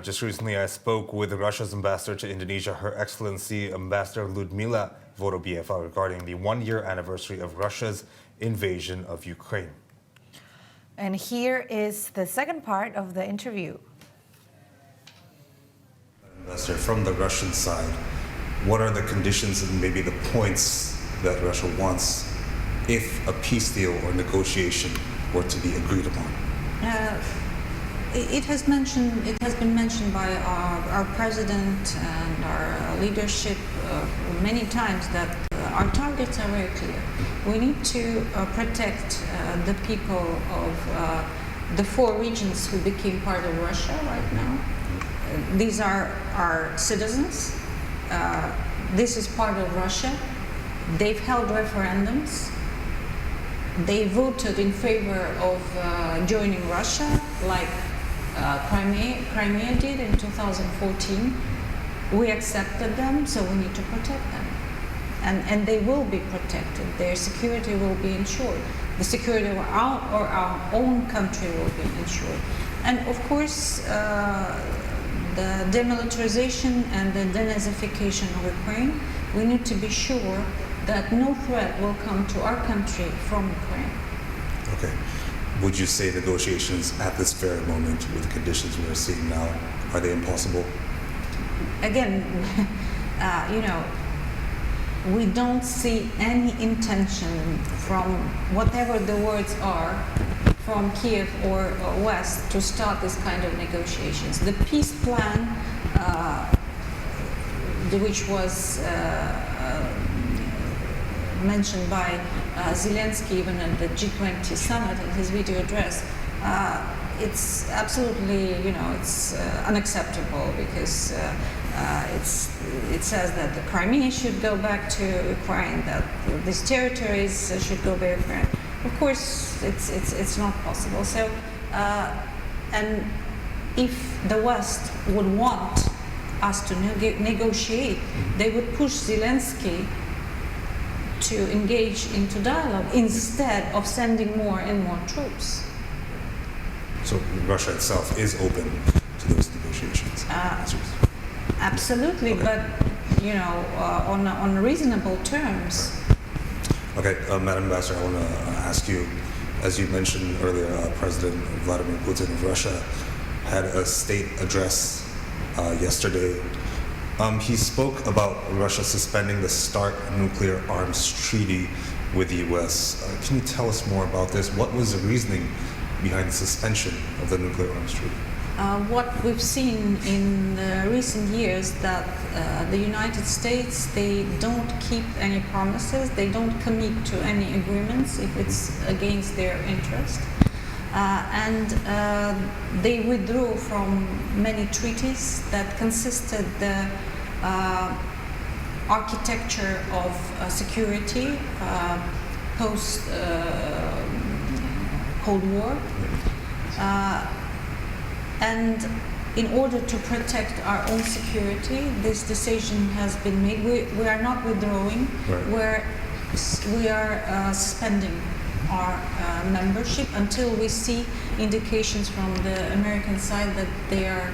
Just recently, I spoke with Russia's ambassador to Indonesia, Her Excellency Ambassador Lydmila Vorobieva, regarding the one-year anniversary of Russia's invasion of Ukraine. And here is the second part of the interview. Ambassador, from the Russian side, what are the conditions and maybe the points that Russia wants if a peace deal or negotiation were to be agreed upon? It has been mentioned by our president and our leadership many times that our targets are very clear. We need to protect the people of the four regions who became part of Russia right now. These are our citizens. This is part of Russia. They've held referendums. They voted in favor of joining Russia, like Crimea did in 2014. We accepted them, so we need to protect them. And they will be protected. Their security will be ensured. The security of our own country will be ensured. And of course, the demilitarization and the denazification of Ukraine, we need to be sure that no threat will come to our country from Ukraine. Okay. Would you say negotiations at this very moment, with the conditions we are seeing now, are they impossible? Again, we don't see any intention from whatever the words are from Kiev or West to start this kind of negotiations. The peace plan, which was mentioned by Zelensky even at the G20 summit in his video address, it's absolutely, it's unacceptable because it says that the Crimea should go back to Ukraine, that these territories should go back to Ukraine. Of course, it's not possible. So, and if the West would want us to negotiate, they would push Zelensky to engage into dialogue instead of sending more and more troops. So Russia itself is open to those negotiations? Absolutely, okay. But on reasonable terms. Okay, Madam Ambassador, I want to ask you, as you mentioned earlier, President Vladimir Putin of Russia had a state address yesterday. He spoke about Russia suspending the START nuclear arms treaty with the U.S. Can you tell us more about this? What was the reasoning behind the suspension of the nuclear arms treaty? What we've seen in the recent years that the United States, they don't keep any promises, they don't commit to any agreements if it's against their interest. And they withdrew from many treaties that consisted the architecture of security post Cold War. And in order to protect our own security, this decision has been made. We are not withdrawing, right. We are suspending our membership until we see indications from the American side that they are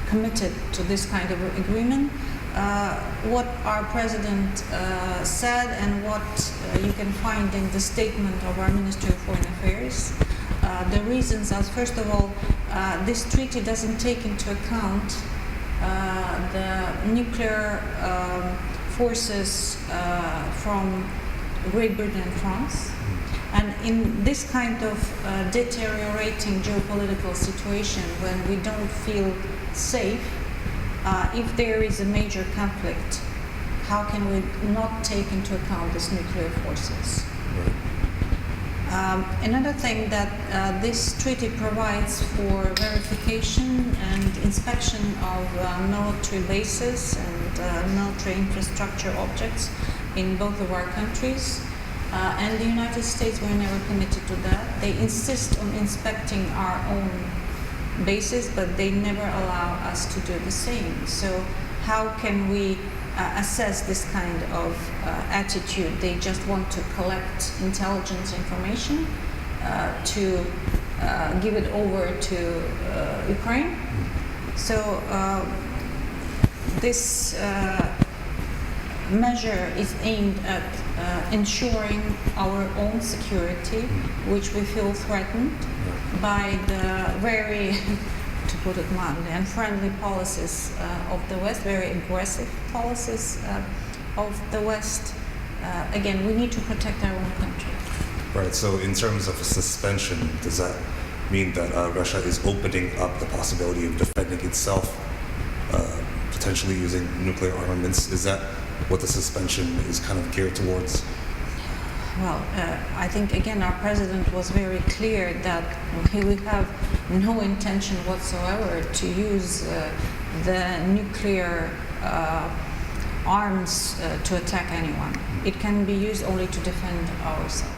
committed to this kind of agreement. What our president said and what you can find in the statement of our Ministry of Foreign Affairs, the reasons are, first of all, this treaty doesn't take into account the nuclear forces from Great Britain and France. And in this kind of deteriorating geopolitical situation, when we don't feel safe, if there is a major conflict, how can we not take into account these nuclear forces? Right. Another thing that this treaty provides for verification and inspection of military bases and military infrastructure objects in both of our countries. And the United States were never committed to that. They insist on inspecting our own bases, but they never allow us to do the same. So how can we assess this kind of attitude? They just want to collect intelligence information to give it over to Ukraine. So this measure is aimed at ensuring our own security, which we feel threatened by the very, to put it mildly, unfriendly policies of the West, very aggressive policies of the West. Again, we need to protect our own country. Right, so in terms of a suspension, does that mean that Russia is opening up the possibility of defending itself, potentially using nuclear armaments? Is that what the suspension is kind of geared towards? Well, I think, again, our president was very clear that we have no intention whatsoever to use the nuclear arms to attack anyone. It can be used only to defend ourselves.